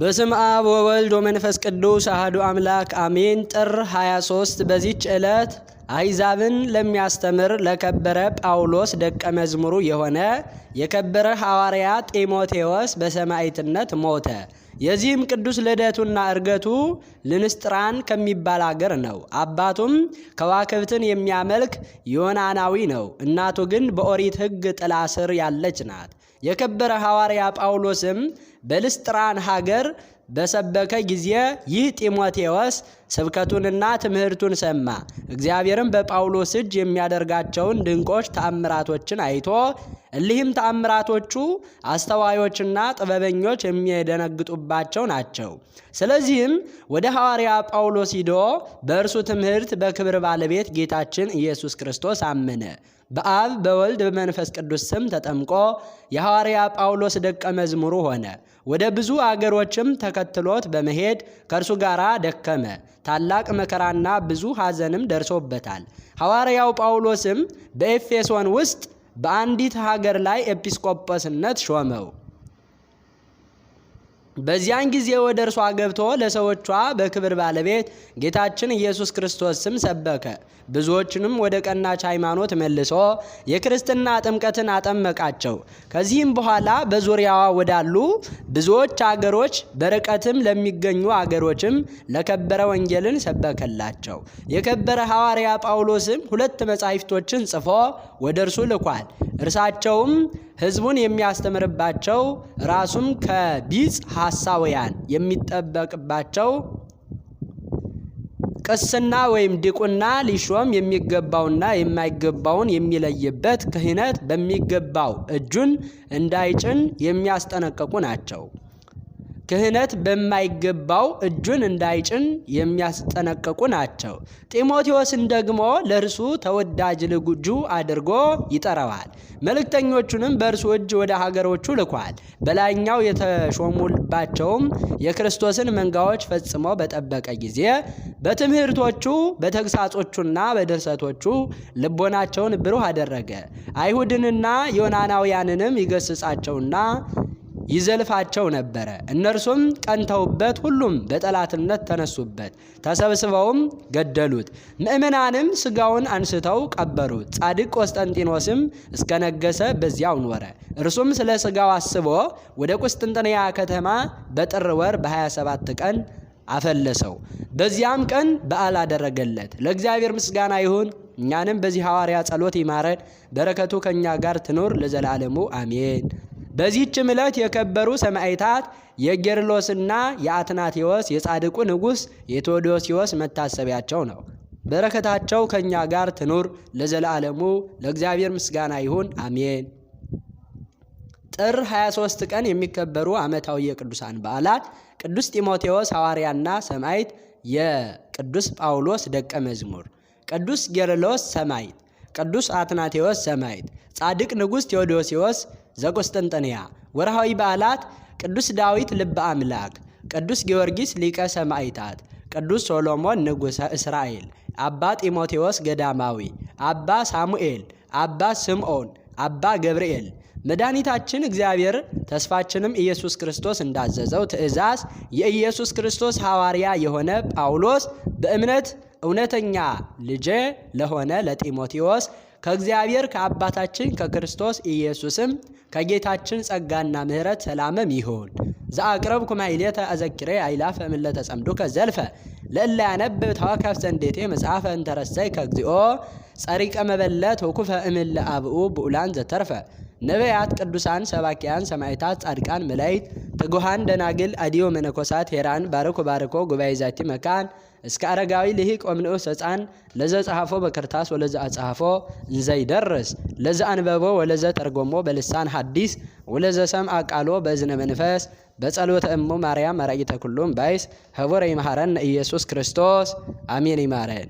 በስም አብ ወወልድ ወመንፈስ ቅዱስ አሐዱ አምላክ አሜን። ጥር 23 በዚች ዕለት አሕዛብን ለሚያስተምር ለከበረ ጳውሎስ ደቀ መዝሙሩ የሆነ የከበረ ሐዋርያ ጢሞቴዎስ በሰማዕትነት ሞተ። የዚህም ቅዱስ ልደቱና እርገቱ ልንስጥራን ከሚባል አገር ነው። አባቱም ከዋክብትን የሚያመልክ ዮናናዊ ነው። እናቱ ግን በኦሪት ሕግ ጥላ ስር ያለች ናት። የከበረ ሐዋርያ ጳውሎስም በልስጥራን ሀገር በሰበከ ጊዜ ይህ ጢሞቴዎስ ስብከቱንና ትምህርቱን ሰማ። እግዚአብሔርም በጳውሎስ እጅ የሚያደርጋቸውን ድንቆች ተአምራቶችን አይቶ እሊህም ተአምራቶቹ አስተዋዮችና ጥበበኞች የሚደነግጡባቸው ናቸው። ስለዚህም ወደ ሐዋርያ ጳውሎስ ሂዶ በእርሱ ትምህርት በክብር ባለቤት ጌታችን ኢየሱስ ክርስቶስ አመነ። በአብ በወልድ በመንፈስ ቅዱስ ስም ተጠምቆ የሐዋርያ ጳውሎስ ደቀ መዝሙሩ ሆነ። ወደ ብዙ አገሮችም ተከትሎት በመሄድ ከእርሱ ጋር ደከመ። ታላቅ መከራና ብዙ ሐዘንም ደርሶበታል። ሐዋርያው ጳውሎስም በኤፌሶን ውስጥ በአንዲት ሀገር ላይ ኤጲስቆጶስነት ሾመው። በዚያን ጊዜ ወደ እርሷ ገብቶ ለሰዎቿ በክብር ባለቤት ጌታችን ኢየሱስ ክርስቶስ ስም ሰበከ። ብዙዎችንም ወደ ቀናች ሃይማኖት መልሶ የክርስትና ጥምቀትን አጠመቃቸው። ከዚህም በኋላ በዙሪያዋ ወዳሉ ብዙዎች አገሮች በርቀትም ለሚገኙ አገሮችም ለከበረ ወንጌልን ሰበከላቸው። የከበረ ሐዋርያ ጳውሎስም 2 መጻሕፍቶችን ጽፎ ወደ እርሱ ልኳል። እርሳቸውም ሕዝቡን የሚያስተምርባቸው ራሱም ከቢጽ ሐሳውያን የሚጠበቅባቸው ቅስና ወይም ዲቁና ሊሾም የሚገባውና የማይገባውን የሚለይበት ክህነት በሚገባው እጁን እንዳይጭን የሚያስጠነቅቁ ናቸው። ክህነት በማይገባው እጁን እንዳይጭን የሚያስጠነቅቁ ናቸው። ጢሞቴዎስን ደግሞ ለእርሱ ተወዳጅ ልጁ አድርጎ ይጠራዋል። መልእክተኞቹንም በእርሱ እጅ ወደ ሀገሮቹ ልኳል። በላይኛው የተሾሙባቸውም የክርስቶስን መንጋዎች ፈጽሞ በጠበቀ ጊዜ በትምህርቶቹ በተግሳጾቹና በድርሰቶቹ ልቦናቸውን ብሩህ አደረገ። አይሁድንና ዮናናውያንንም ይገስጻቸውና ይዘልፋቸው ነበረ። እነርሱም ቀንተውበት ሁሉም በጠላትነት ተነሱበት፣ ተሰብስበውም ገደሉት። ምእመናንም ሥጋውን አንስተው ቀበሩት። ጻድቅ ቆስጠንጢኖስም እስከነገሰ በዚያው ኖረ። እርሱም ስለ ሥጋው አስቦ ወደ ቁስጥንጥንያ ከተማ በጥር ወር በ27 ቀን አፈለሰው። በዚያም ቀን በዓል አደረገለት። ለእግዚአብሔር ምስጋና ይሁን። እኛንም በዚህ ሐዋርያ ጸሎት ይማረን፣ በረከቱ ከእኛ ጋር ትኖር ለዘላለሙ አሜን። በዚህችም ዕለት የከበሩ ሰማዕታት የጌርሎስና የአትናቴዎስ የጻድቁ ንጉሥ የቴዎዶሲዎስ መታሰቢያቸው ነው። በረከታቸው ከእኛ ጋር ትኑር ለዘላለሙ። ለእግዚአብሔር ምስጋና ይሁን አሜን። ጥር 23 ቀን የሚከበሩ ዓመታዊ የቅዱሳን በዓላት ቅዱስ ጢሞቴዎስ ሐዋርያና ሰማዕት፣ የቅዱስ ጳውሎስ ደቀ መዝሙር፣ ቅዱስ ጌርሎስ ሰማዕት፣ ቅዱስ አትናቴዎስ ሰማዕት፣ ጻድቅ ንጉሥ ቴዎዶሲዎስ ዘቁስጥንጥንያ። ወርሃዊ በዓላት ቅዱስ ዳዊት ልበ አምላክ፣ ቅዱስ ጊዮርጊስ ሊቀ ሰማዕታት፣ ቅዱስ ሶሎሞን ንጉሠ እስራኤል፣ አባ ጢሞቴዎስ ገዳማዊ፣ አባ ሳሙኤል፣ አባ ስምዖን፣ አባ ገብርኤል። መድኃኒታችን እግዚአብሔር ተስፋችንም ኢየሱስ ክርስቶስ እንዳዘዘው ትእዛዝ የኢየሱስ ክርስቶስ ሐዋርያ የሆነ ጳውሎስ በእምነት እውነተኛ ልጄ ለሆነ ለጢሞቴዎስ ከእግዚአብሔር ከአባታችን ከክርስቶስ ኢየሱስም ከጌታችን ጸጋና ምሕረት ሰላምም ይሁን። ዘአቅረብኩ ማሕሌተ አዘኪሬ አእላፈ እምዕለተ ጸምዱከ ዘልፈ ለእለ ያነብብ ተወከፍ ዘንዴቴ መጽሐፈ እንተረሰይ ከእግዚኦ ጸሪቀ መበለት ወኩፈ እምእለ አብኡ ብኡላን ዘተርፈ ነቢያት፣ ቅዱሳን፣ ሰባኪያን፣ ሰማዕታት፣ ጻድቃን፣ መላእክት፣ ትጉሃን ደናግል፣ አዲዮ መነኮሳት ሄራን ባርኮ ባርኮ ጉባኤ ዛቲ መካን እስከ አረጋዊ ልሂቅ ወምንዑስ ሕፃን ለዘ ጸሐፎ በክርታስ ወለዘ አጸሐፎ እንዘይደርስ ለዘ አንበቦ ወለዘ ተርጎሞ በልሳን ሐዲስ ወለዘ ሰምዐ ቃሎ በእዝነ መንፈስ በጸሎተ እሙ ማርያም አራቂተ ኩሉም ባይስ ህቡረ ይመሐረነ ኢየሱስ ክርስቶስ አሜን። ይማረን።